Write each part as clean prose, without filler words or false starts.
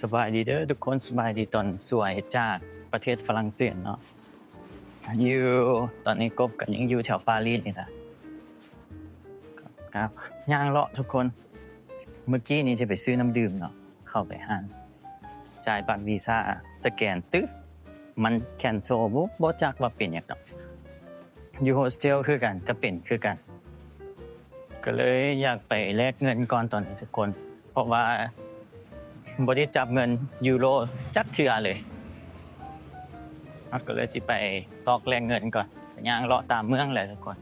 สบายดีเด้อทุกคนสบายดีตอนสวยจากประเทศฝรั่งเศสเนาะอยู่ตอนนี้กบกันยังอยู่แถวปารีสนี่นะครับย่างเลาะทุกคนเมื่อกี้นี้จะไปซื้อน้ำดื่มเนาะเข้าไปห้างจ่ายบัตรวีซ่าสแกนตึ๊บมันแคนเซิลบ่จักว่าเป็นหยังดอกอยู่โฮสเทลคือกันก็เป็นคือกันก็เลยอยากไปแลกเงินก่อนตอนนี้ทุกคนเพราะว่าบ่ได้จับเงินยูโรจักเทื่อเลยก็เลยสิไปตอกแลกเงินก่อนย่างเลาะตามเมืองแหละทุกคน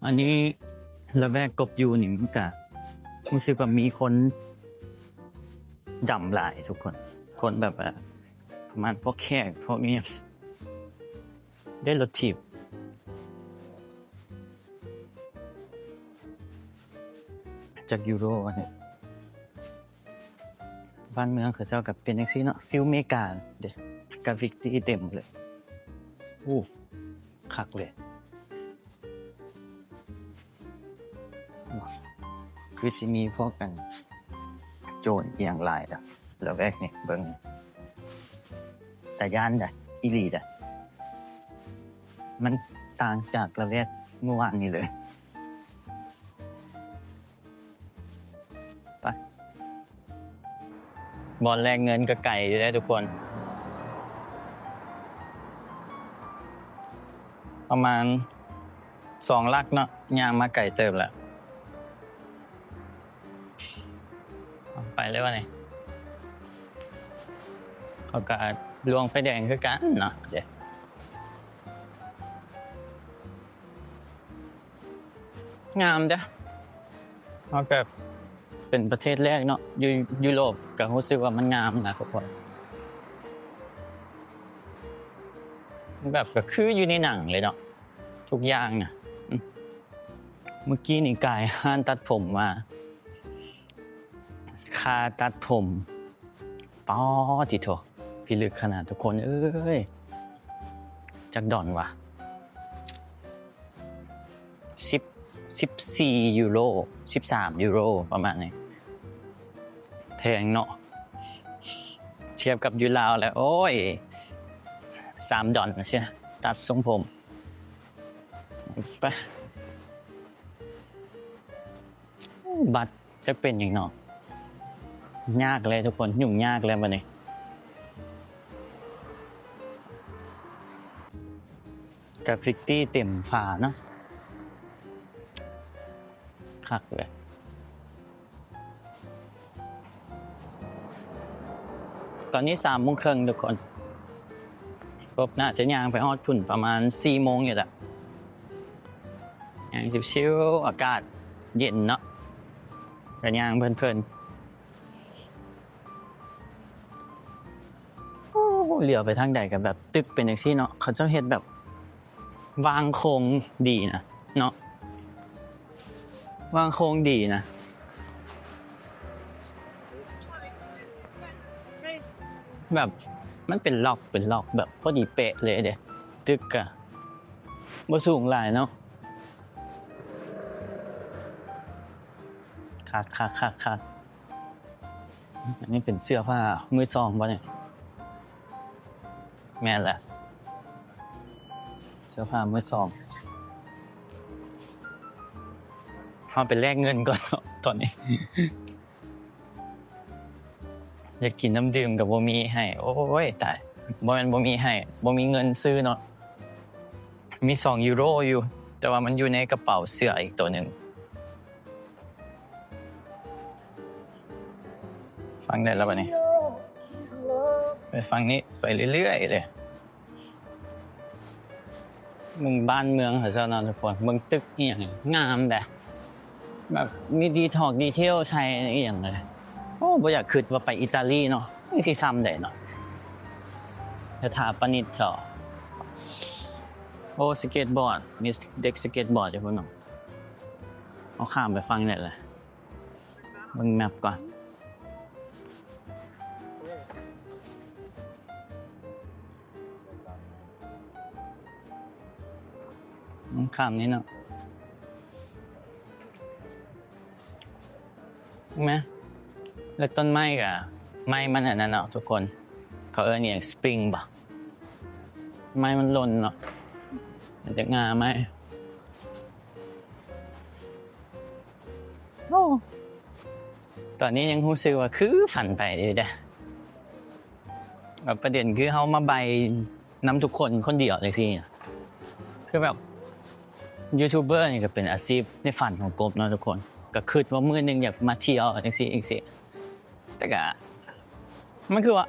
อันนี้ละแวกกบยูนี่มันก็รู้สึกว่ามีคนดำหลายทุกคนแบบประมาณพวกแขกพวกนี้ได้รถถีบจากยูโรเนี่ยบ้านเมืองเขาเจ้ากับเป็นจังซี่เนาะฟิลเมกาเด้กราฟิกที่เต็มเลยคักเลยคือสิมีพวกกันโจรเอียงหลายจ้ะแล้วแวกนี่เบิ่งแต่ย่านได้อีหลีได้มันต่างจากละแวกเมื่อวานนี้เลยไปบอลแลกเงินก็ไก่อยู่ได้ทุกคนประมาณ2 ลักเนาะย่างมาไก่เติบแล้วไปเลยวะเนี่ยเขาก็ลวงไฟแดงคือกันเนาะเดี๋ยวงามเด้อเขาก็เป็นประเทศแรกเนาะยุโรปก็รู้สึกว่ามันงามนะทุกคนแบบก็คืออยู่ในหนังเลยเนาะทุกอย่างนะเมื่อกี้นี่กายห้านตัดผมมาค่าตัดผมป๊อติโถพี่ลึกขนาดทุกคนเอ้ยจักดอนวะ14 ยูโร13 ยูโรประมาณนี้แพงเนาะเทียบกับยูลาวแล้วโอ้ย3 ดอลเสียตัดทรงผมไปบัตรจะเป็นอย่างเนาะยากเลยทุกคนยุ่งยากเลยวันนี้กราฟิกตี้เต็มฝาเนาะคักเลยตอนนี้3 โมงครึ่งทุกคนปุ๊บน่าจะย่างไปฮอดฝุ่นประมาณ4 โมงอยู่แหละย่างชิวๆอากาศเย็นเนาะกันย่างเพลินๆเหลียวไปทางใดกับแบบตึกเป็นอย่างซี่เนาะเขาเจ้าเฮ็ดแบบวางโครงดีนะเนาะวางโครงดีนะแบบมันเป็นล็อกแบบพอดีเป๊ะเลยเด้ตึกอะบ่สูงหลายเนาะคักอันนี้เป็นเสื้อผ้ามือสองป่ะเนี่ยแม่นแหละเสื้อผ้ามือสองเอาไปแลกเงินก่อนตอนนี้ อยากกินน้ำดื่มกับบ่มีให้โอ้ยตายบ่แม่นบ่มีให้บ่มีเงินซื้อเนาะมี2 ยูโรอยู่แต่ว่ามันอยู่ในกระเป๋าเสื้ออีกตัวหนึ่งฟังได้แล้วป่ะนี่ไปฟังนี้ไปเรื่อยๆเลยมึงบ้านเมืองเขาเจ้าเนาะทุกคนเมืองตึกอีหยังงามแบบมีดีทอกดีเทลใช้อีหยังเลยโอ้บ่อยากคิดว่าไปอิตาลีเนาะนี่สิซ้ำได้เนาะสถาปนิกเขาโอ้สเก็ตบอร์ดมีเด็กสเก็ตบอร์ดอยู่พุ่นเนาะเอาข้ามไปฟังได้เลยเบิ่งแมปก่อน ข้ามนี้เนาะเห็นไหมแล้วต้นไม้กะไม้มันอันนั้นเนาะทุกคนเขาเนี่ยสปริงป่ะไม้มันหล่นเนาะมันจะงาไหมโอ้ตอนนี้ยังรู้สึกว่าคือฝันไปเลยเด้แบบประเด็นคือเขามาใบนำทุกคนคนเดียวเลยสิคือแบบยูทูบเบอร์นี่ก็เป็นอาชีพในฝันของกบเนาะทุกคนก็คิดว่ามื้อนึงอยากมาเที่ยวจังซี่อีกสิแต่ก็มันคือว่า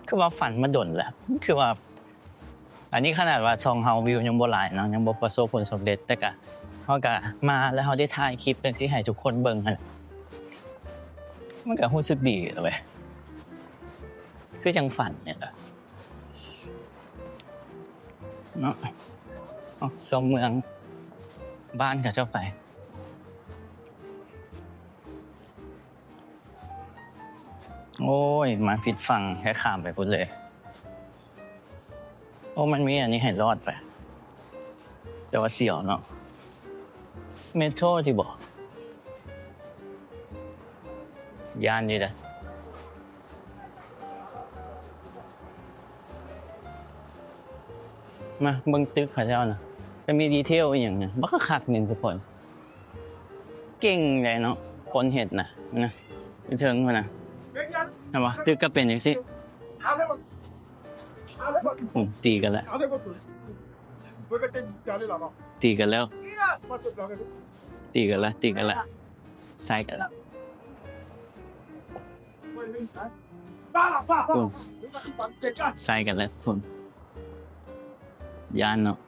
คือว่าฝันมาดนแหละคือว่าอันนี้ขนาดว่าช่องเฮาวิวยังบ่หลายเนาะยังบ่ประสบผลสำเร็จแต่ก็เฮาก็มาแล้วเฮาได้ถ่ายคลิปเป็นที่ให้ทุกคนเบิ่งหั่นมันก็รู้สึกดีเว้ยคือจังฝันเนี่ยแหละเนาะชมเมืองบ้านกับเจ้าไปโอ้ยมาผิดฝั่งแค่ข้ามไปพุ่นเลยโอ้มันมีอันนี้ให้รอดไปแต่ว่าเสี่ยวเนาะเมโทรที่บอกย่านนี่แหละมาเบิ่งตึกเขาเจ้านะจะมีดีเทลอย่างเงี้ยบักคักหนึ่งทุกคนเก่งเลยเนาะคนเห็ดนะไปเชิงมันนะเห็นปะตึกก็เป็นอย่างสิตีกันแล้วตีกันแล้วตีกันแล้วตีกันแล้วใส่กันแล้วใส่กันแล้วฝุ่นยานเนาะ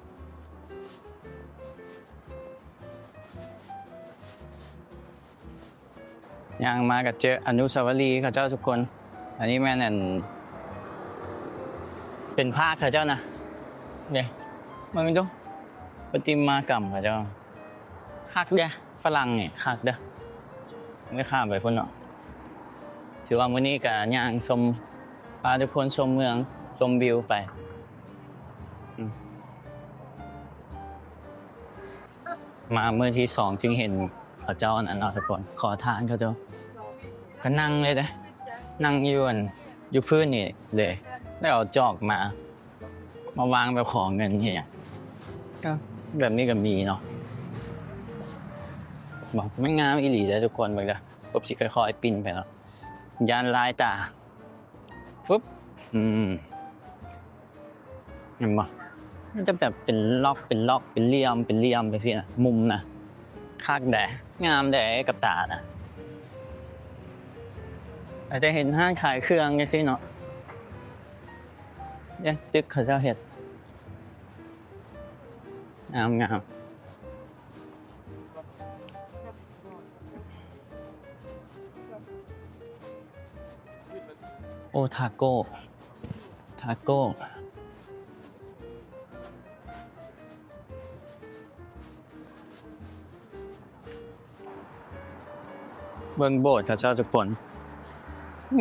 ย่างมากับเจออนุสาวรีย์เขาเจ้าทุกคนอันนี้แม่นั่นเป็นภาคเขาเจ้านะเนี่ยมันเป็นตัวประติมากรรมเขาเจ้าคักเด้อฝรั่งเนี่ยคักเด้อไม่ข้ามไปพุ่นเนาะถือว่ามื้อนี้กับย่างชมพาทุกคนชมเมืองชมวิวไปมาเมื่อที่สองจึงเห็นพระเจ้าอันนั้นทุกคนขอทานเขาเจ้าก็นั่งเลยนะนั่งอยู่พื้นนี่เลยได้เอาจอกมาวางแบบของเงินเนี่ยก็แบบนี้ก็มีเนาะบอกไม่งามอีหลีเลยทุกคนไปเลยปุ๊บสิค่อยๆปิ้นไปแล้วยานลายตาปุ๊บเห็นปะมันจะแบบเป็นล็อกเป็นเหลี่ยมไปสินะมุมนะคักแดะงามแดะกับตานะอาจจะเห็นห้างขายเครื่องอย่างสิเนาะเนี่ยตึกเขาเจ้าเห็ดงามโอทาโก้เบิ่งโบสถ์เขาเจ้าทุกคน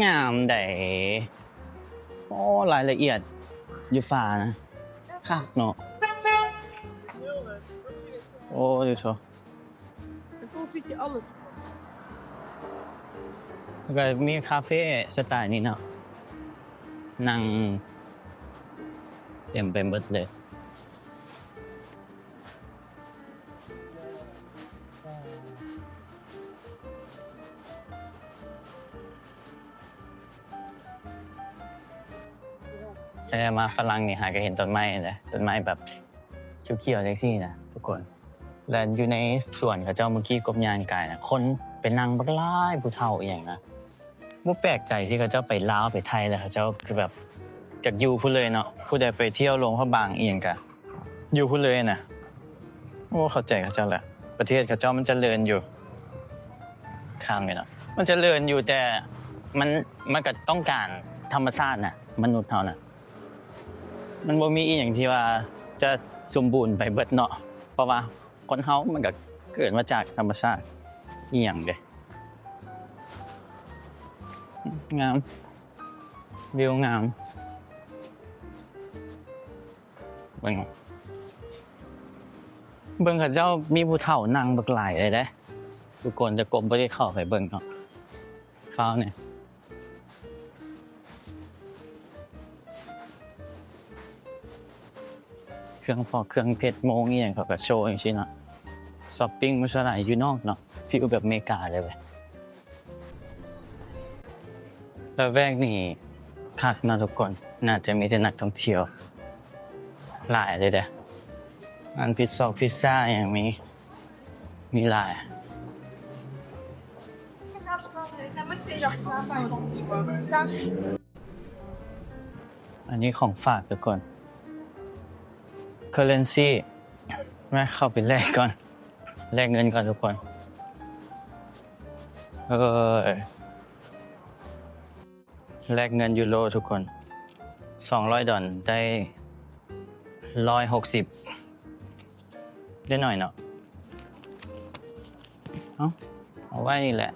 งามได้โอ้รายละเอียดอยู่ฟ้านะคักเนาะโอ้ดูโชแล้วก็มีคาเฟ่สไตล์นี้เนาะนั่งเต็มไปหมดเลยแต่มาฝรั่งนี่หาก็เห็นต้นไม้เลยต้นไม้แบบเขียวๆจังซี่นะทุกคนและอยู่ในสวนเขาเจ้าเมื่อกี้กบยานกายนะคนไปนั่งบักหลายผู้เฒ่าอีหยังนะบ่แปลกใจที่เขาเจ้าไปลาวไปไทยแล้วเขาเจ้าคือแบบจากอยู่พุ่นเลยเนาะผู้ใดไปเที่ยวลงพระบางอีหยังก็อยู่พุ่นเลยน่ะโอ้เข้าใจเขาเจ้าแหละประเทศเขาเจ้ามันเจริญอยู่ข้างนี่เนาะมันเจริญอยู่แต่มันก็ต้องการธรรมชาติน่ะมนุษย์เฮาน่ะมันบ่มีอีหยังที่ว่าจะสมบูรณ์ไปเบิดเนาะเพราะว่าคนเฮามันก็เกิดมาจากธรรมชาติอีหยังเด้งามวิวงามเบิ่ง เบิ่งเขาเจ้ามีผู้เฒ่านั่งบักหลายเลยเด้ทุกคนจะกลมบ่ได้เข้าไปเบิ่งเนาะฟ้าวเนี่ยเครื่องฟอกเครื่องเพชรโมงอีหยังเขาก็โชว์จังซี่เนาะช้อปปิ้งมื้อสลายอยู่นอกเนาะฟีลแบบอเมริกาเลยเว้ยแล้วแวกนี่คักเนาะทุกคนน่าจะมีแต่นักท่องเที่ยวหลายเลยเด้ออันพิซซ่าอย่างมีหลายอันนี้ของฝากทุกคน currency แม่เข้าไปแลกก่อนแลกเงินก่อนทุกคนแลกเงินยูโรทุกคน$200ได้160ได้หน่อยเนาะเอาไว้นี่แหละ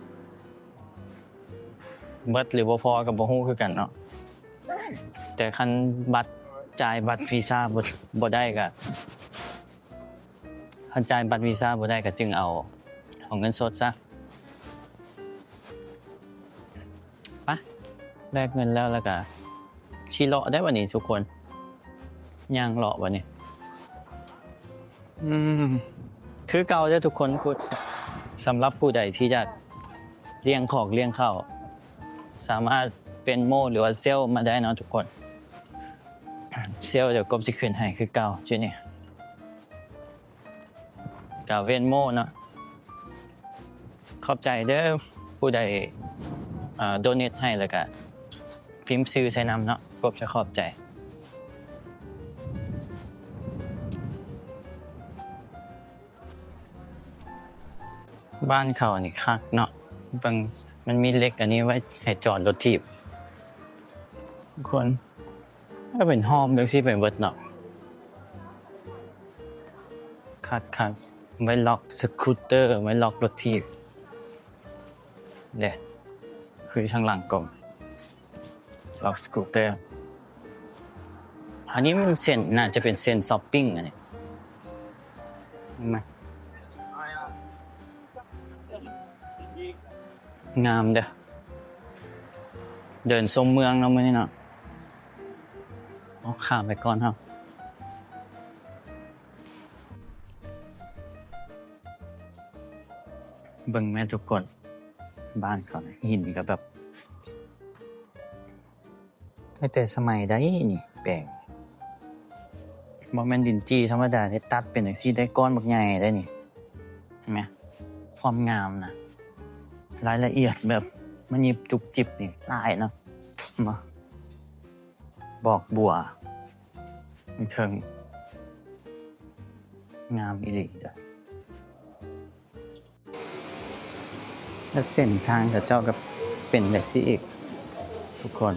เบิดหรือบ่พอกับบ่ฮู้คือกันเนาะแต่คันจ่ายบัตรวีซ่าบ่ได้ก็คันจ่ายบัตรวีซ่าบ่ได้ก็จึงเอาเงินสดซะไปแลกเงินแล้วก็ชิเลาะได้วันนี้ทุกคนย่างเลาะวันนี้คือเก่าเด้อทุกคนพูดสำหรับผู้ใดที่จะเลี้ยงของเลี้ยงข้าวสามารถเป็นโมหรือว่าเซลมาได้เนาะทุกคนเซลเดี๋ยวกบสิขึ้นให้คือเก่าจุนี่กาเวนโมเนาะขอบใจเด้อผู้ใดโดเนทให้แล้วก็พิมพ์ซื้อใส่นำเนาะกบจะขอบใจบ้านเขานี่คักเนาะบางมันมีเล็กอันนี้ไว้ให้จอดรถถีบทุกคนก็เป็นห้อมจังซี่ไปเบิดเนาะคักไว้ล็อกสกูตเตอร์ไว้ล็อกรถถีบเด้คือข้างหลังกล่องล็อกสกูตเตอร์อันนี้มันเส้นน่าจะเป็นเส้นช้อปปิ้งอันนี้มางามเด้อเดินชมเมืองเนาะมื้อนี้เนาะข้ามไปก่อนครับเบิ่งแม่ทุกคนบ้านเขาหินก็แบบตั้งแต่สมัยใดนี่แปลงบ่แม่นดินจี้ธรรมดาได้ตัดเป็นจังซี่ได้ก้อนบักใหญ่ได้นี่เห็นมั้ยความงามนะรายละเอียดแบบมันยิบจุกจิบนี่หลายเนาะมาบอกบัวมีเทิงงามอีหลีเด้อแล้วเส้นทางกับเจ้าก็เป็นแบบซี่อีกทุกคน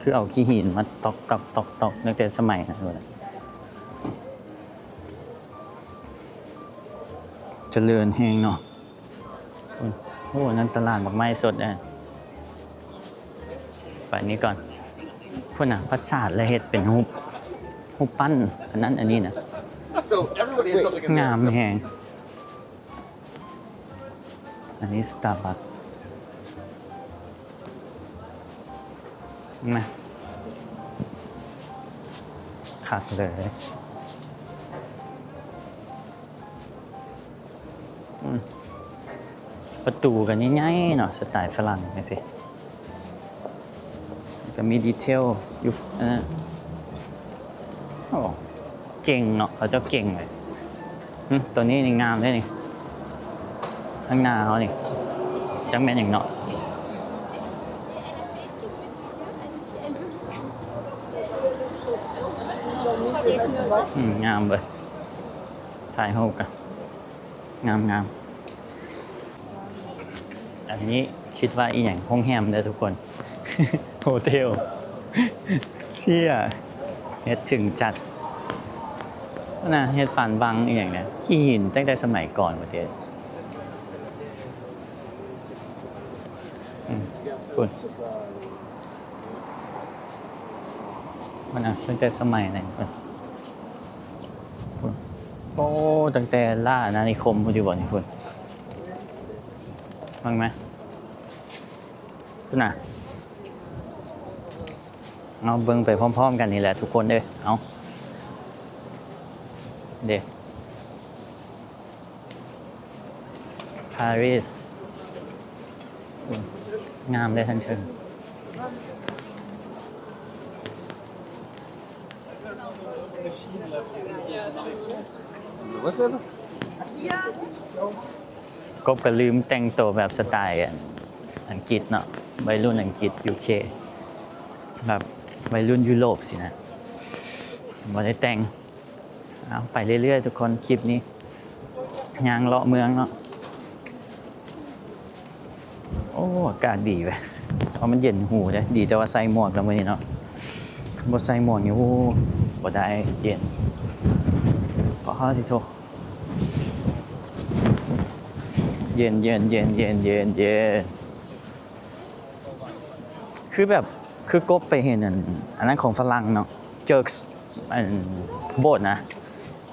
คือเอาขี้หินมาตอกตั้งแต่สมัยนะทุกคนเจริญแฮงเนาะโอ้นั่นตลาดบักไม้สดไปนี้ก่อนพุ่นน่ะปราสาทและเฮ็ดเป็นรูปปั้นอันนั้นอันนี้นะงามแฮงอันนี้ Starbucks นะคักเลยประตูกันใหญ่ๆเนาะสไตล์ฝรั่งไงสิก็มีดีเทลอยู่โอ้เก่งเนาะเขาเจ้าเก่งเลยตัวนี้นี่งามเลยนี่ข้างหน้าเขานี่จังแม่นอย่างเนาะงามเลยถ่ายรูปกันงามอันนี้คิดว่าอีหยังห้องแฮมเด้อทุกคน โฮเทลเชี่ยเฮ็ดถึงจัดนะเฮ็ดปานบังอีหยังเนี่ยขี้หินตั้งแต่สมัยก่อนประเทศคุณมันตั้งแต่สมัยไหน โอ้ตั้งแต่ล่าอาณานิคมพูดอยู่บ่นี่คุณฟังไหมคุณน่ะเอาเบิ่งไปพร้อมๆกันนี่แหละทุกคนเด้อเอาเด้ปารีสงามเลยทั้งเชิง กบก็ลืมแต่งตัวแบบสไตล์อังกฤษเนาะวัยรุ่นอังกฤษ UK แบบวัยรุ่นยุโรปสินะบ่ได้แต่งเอาไปเรื่อยๆทุกคนคลิปนี้ยางเลาะเมืองเนาะโอ้อากาศดีเว้ยเพราะมันเย็นหูเด้ดีแต่ว่าใส่หมวกแล้วมื้อนี้เนาะบ่ใส่หมวกนี่โอ้บ่ได้เย็นขอเฮาสิโทเย็นคือแบบคือกบไปเห็นอันนั้นของฝรั่งเนาะเจิร์กส์โบสถ์นะ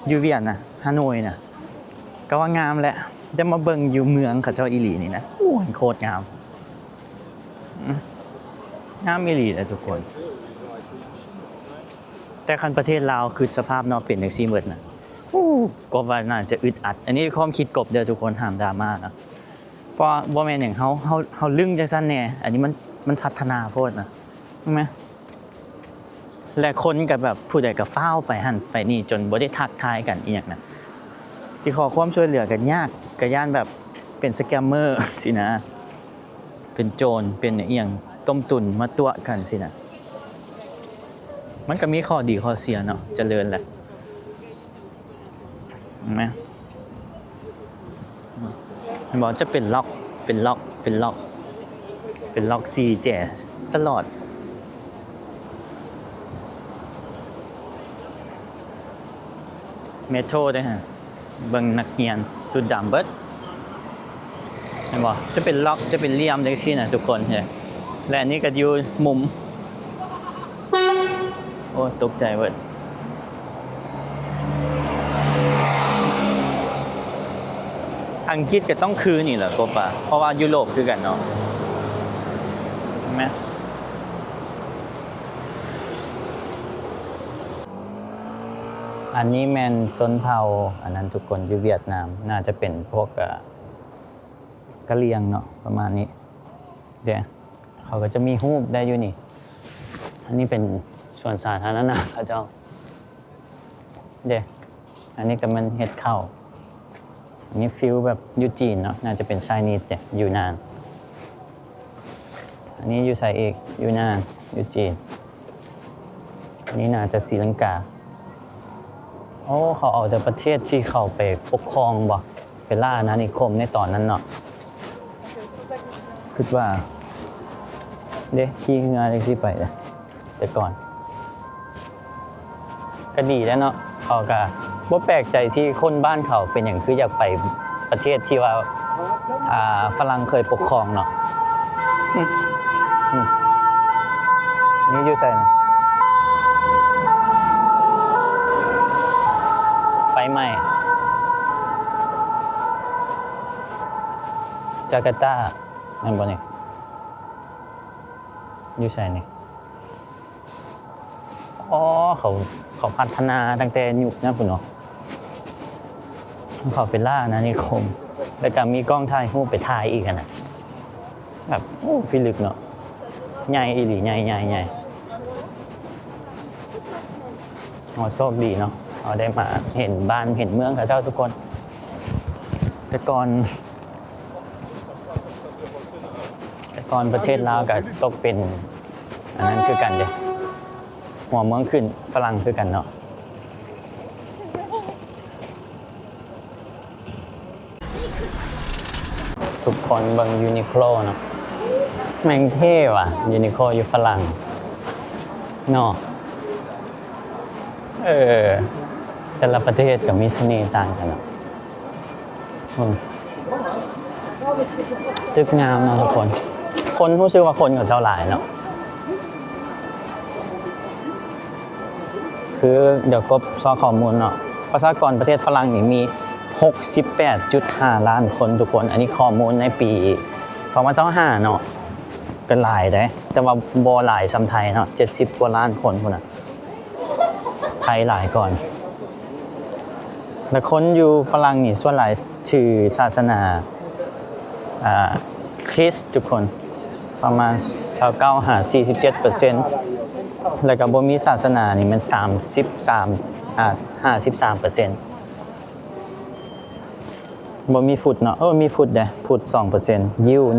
ยูเวียนนะฮานอยนะก็ว่างามแหละได้มาเบิ่งอยู่เมืองเขาเจ้าอีหลีนี่นะโอ้ยโคตรงามงามอีหลีเลยทุกคนแต่คันประเทศลาวคือสภาพเนาะเป็นจังซี่หมดนะกบว่าน่าจะอึดอัดอันนี้ความคิดกบเด้อทุกคนห้ามดราม่านะเพราะบ่แม่นหยังเฮาลึงจังซั่นแน่อันนี้มันพัฒนาโพดนะใช่มั้ยและคนก็แบบผู้ใดก็ฟ้าวไปหั่นไปนี่จนบ่ได้ทักทายกันอีหยังนะสิขอความช่วยเหลือกันยากก็ย่านแบบเป็นสแกมเมอร์สินะเป็นโจรเป็นอีหยังต้มตุ๋นมาตัวกันสินะมันก็มีข้อดีข้อเสียเนาะเจริญแหละเห็นไหมมันบอกจะเป็นล็อกซีแจตลอดเมโทรได้ฮะเบิ่งนักเรียนสุดดำเบิดเห็นบ่จะเป็นล็อกจะเป็นเหลี่ยมจังซี่น่ะทุกคนเฮ้ยและอันนี้ก็อยู่มุมโอ้ตกใจเบิดอังกฤษก็ต้องคือนี่แหละกบเพราะว่ายุโรปคือกันเนาะเห็นไหมอันนี้แมนชนเผ่าอันนั้นทุกคนอยู่เวียดนามน่าจะเป็นพวกกะเหรี่ยงเนาะประมาณนี้เดี๋ยวเขาก็จะมีรูปได้อยู่นี่อันนี้เป็นส่วนสาธารณะเขาเจ้าเดี๋ยวอันนี้ก็มันเฮ็ดข้าวอันนี้ฟิลแบบอยู่จีนเนาะน่าจะเป็นไชนีสเนี่ยอยู่นานอันนี้อยู่ไซเอกอยู่นานอยู่จีนอันนี้น่าจะศรีลังกาโอ้เขาเอาแต่ประเทศที่เขาไปปกครองบ่เป็นล่าอาณานิคมในตอนนั้นเนาะคิดว่าเด้ขี่เรือจังซี่ไปเลยแต่ก่อนก็ดีแล้วเนาะเขาก็บ่แปลกใจที่คนบ้านเขาเป็นอย่างคืออยากไปประเทศที่ว่าฝรั่งเคยปกครองเนาะนี่อยู่ไสนะไฟไหม้จาการ์ตาแม่นบ่นี่อยู่ไสนี่อ๋อเขาพัฒนาตั้งแต่ยุคนะพุ่นเนาะเขาเป็นล่าอาณานิคมแล้วก็มีกล้องถ่ายรูปไปถ่ายอีกนะแบบโอ้พิลึกเนาะใหญ่อีหลีใหญ่อ๋อโชคดีเนาะเอาได้มาเห็นบ้านเห็นเมืองกับเจ้าทุกคนแต่ก่อนประเทศลาวก็ตกเป็นอันนั้นคือกันเด้หัวเมืองขึ้นฝรั่งคือกันเนาะทุกคนเบิ่งยูนิโคลเนาะแม่งเท่ว่ะยูนิโคลอยู่ฝรั่งเนาะแต่ละประเทศก็มีเสน่ห์ต่างกันเนาะตึกงามเนาะทุกคนรู้สึกว่าคนกับเจ้าหลายเนาะคือเดี๋ยวกบซอข้อมูลเนาะ ประชากรประเทศฝรั่งนี่มี 68.5 ล้านคนทุกคนอันนี้ข้อมูลในปี 2025เนาะเป็นหลายได้แต่ว่าบ่หลายซ้ำไทยเนาะ70กว่าล้านคนพุ่นน่ะไทยหลายก่อนแต่คนอยู่ฝรั่งนี่ส่วนหลายชื่อศาสนาคริสต์ทุกคนประมาณ29-47%แล้วก็บ่มีศาสนานี่มัน53-53%บ่มีพุทธเนาะมีพุทธเด้พุทธ 2% ยิว 1%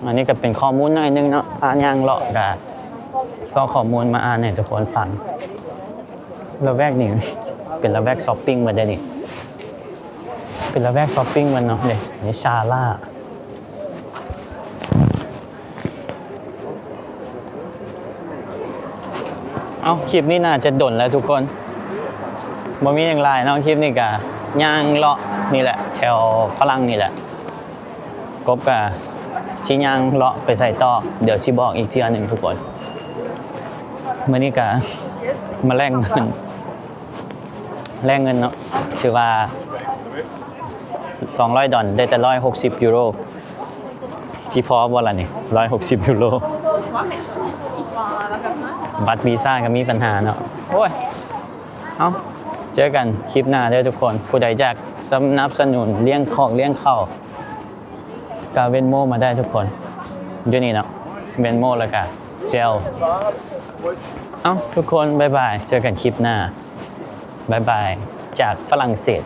อันนี้ก็เป็นข้อมูลหน่อยนึงเนาะอ่านย่างเลาะก็ซ้อข้อมูลมาอ่านให้ทุกคนฟังละแวกนี้เป็นละแวกช้อปปิ้งเหมือนเด้นี่เป็นละแวกช้อปปิ้งมันเนาะเด้นี่ชาล่าคลิปนี้น่าจะดนแล้วทุกคนบ่มีอย่างไรเนาะคลิปนี้ก็ย่างเลาะนี่แหละแถวฝรั่งนี่แหละกบก็ชี้ย่างเลาะไปใส่ต่อเดี๋ยวสิบอกอีกทีนึงทุกคนมื้อนี้ก็มาแลกเงินเนาะชื่อว่า$200ได้แต่€160ที่พอบ่ล่ะนี่€160บัตรวีซ่าก็มีปัญหาเนาะโอ้ยเจอกันคลิปหน้าเด้อทุกคนผู้ใดอยากสนับสนุนเลี้ยงของเลี้ยงข้าวก็เวนโมมาได้ทุกคนอยู่นี่เนาะเวนโมแล้วก็เซลทุกคนบ๊ายบายเจอกันคลิปหน้าบ๊ายบายจากฝรั่งเศส